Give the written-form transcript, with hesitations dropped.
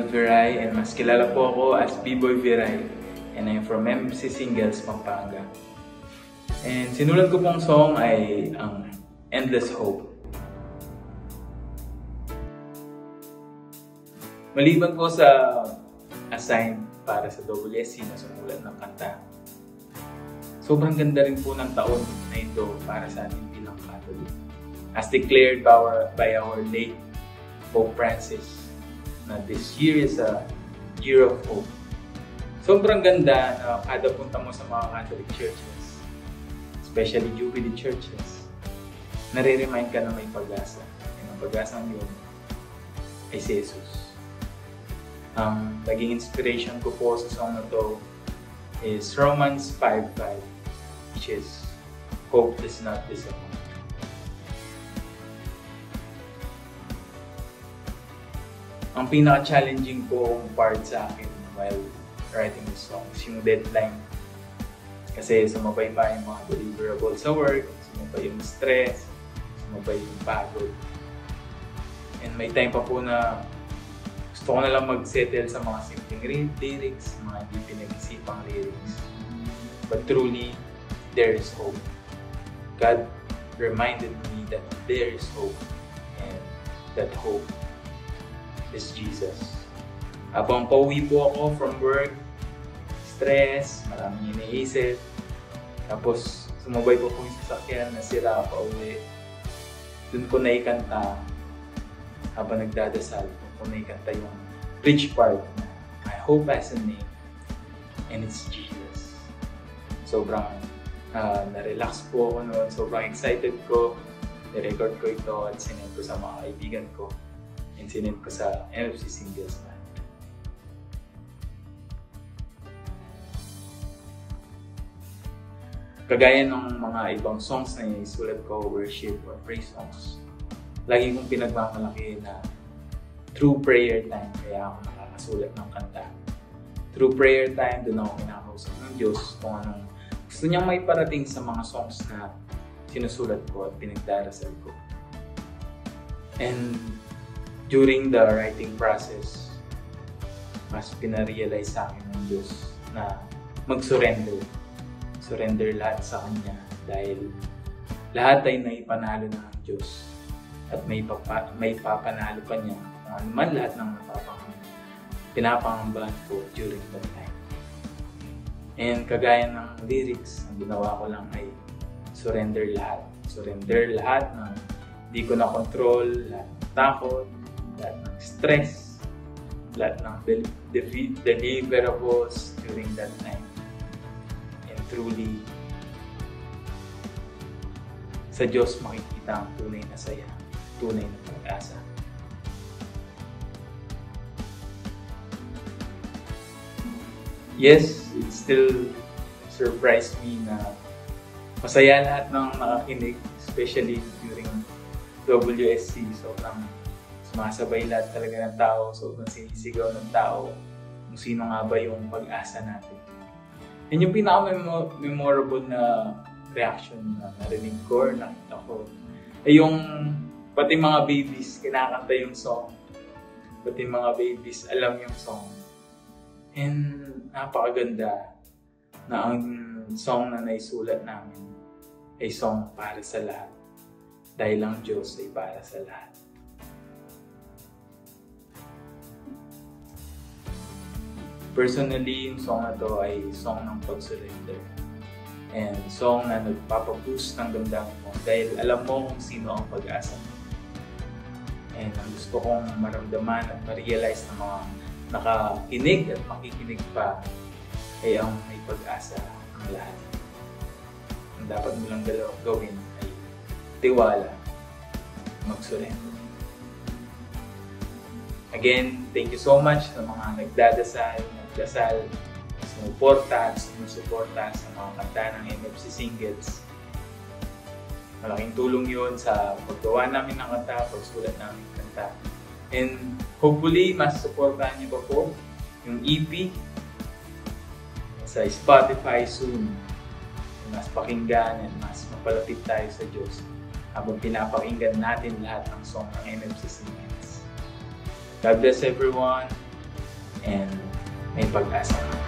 Ronald Viray, and mas kilala po ako as B-Boy Viray, and I'm from MC Singles, Pampanga. And sinulat ko pong song ay ang Endless Hope. Maliban po sa assign para sa WSC na sumulat ng kanta, sobrang ganda rin po ng taon na ito para sa ating bilang Catholic. As declared by our late Pope Francis, na this year is a year of hope. Sobrang ganda na kada punta mo sa mga Catholic churches, especially Jubilee churches, nare-remind ka na may pag-asa. Ang pag-asa yun ay si Jesus. Ang naging inspiration ko po sa song na to is Romans 5:5, which is, hope does not disappoint. Ang pinaka-challenging pong part sa akin while writing this song is yung deadline. Kasi sumabay pa yung mga deliverables sa work, sumabay yung stress, sumabay yung pagod. And may time pa po na gusto ko na lang mag-settle sa mga simpleng lyrics, mga hindi pinag-isipang lyrics. But truly, there is hope. God reminded me that there is hope, and that hope is Jesus. Habang pauwi po ako from work, stress, maraming iniisip, tapos sumabay po yung sasakyan na sira pa uwi. Doon ko naikanta habang nagdadasal. Doon ko naikanta yung bridge part na my hope has a name, and it's Jesus. Sobrang na-relax po ako noon, sobrang excited ko. I-record ko ito at sinend ko sa mga kaibigan ko. And sinend ko sa MC Singles Band. Kagaya ng mga ibang songs na isulat ko, worship or praise songs, lagi kong pinagmamalaki na through prayer time kaya ako nakakasulat ng kanta. Through prayer time, doon ako kinakausap ng Diyos kung anong gusto niyang may parating sa mga songs na sinusulat ko at pinagdarasal ko. And during the writing process, mas pinarealize sa akin ng Diyos na mag-surrender. Surrender lahat sa Kanya dahil lahat ay naipanalo na ng Diyos at may papanalo pa niya kung ano man lahat ng pinapangambahan ko during that time. And kagaya ng lyrics, ang ginawa ko lang ay surrender lahat. Surrender lahat ng hindi ko na control, lahat ng takot, lahat ng stress, lahat ng deliverables during that time. And truly, sa Diyos makikita ang tunay na saya, tunay na pag-asa. Yes, it still surprised me na masaya lahat ng nakakinig, especially during WSC. Sobrang sumasabay lahat talaga ng tao, sobrang sinisigaw ng tao kung sino nga ba yung pag-asa natin. And yung pinaka-memorable na reaction na narinig ko or nakita ko ay yung pati mga babies kinakanta yung song. Pati mga babies alam yung song. And napakaganda na ang song na naisulat namin ay song para sa lahat. Dahil ang Diyos ay para sa lahat. Personally, yung song na to ay song ng pag-surrender. And song na nagpapaboost ng damdamin mo dahil alam mo kung sino ang pag-asa mo. And ang gusto kong maramdaman at ma-realize ng mga nakakinig at makikinig pa ay ang may pag-asa ang lahat. Ang dapat mo lang gawin ay tiwala, mag-surrender. Again, thank you so much sa mga nagdadasal, sumuporta, sumusuporta sa mga kanta ng MFC Singles. Malaking tulong yun sa paggawa namin ng kanta, pagsulat namin ng kanta. And hopefully, mas supportahan niyo pa po yung EP sa Spotify soon. Mas pakinggan at mas mapalapit tayo sa Diyos habang pinapakinggan natin lahat ng song ng MFC Singles. God bless everyone. and may pag-asa.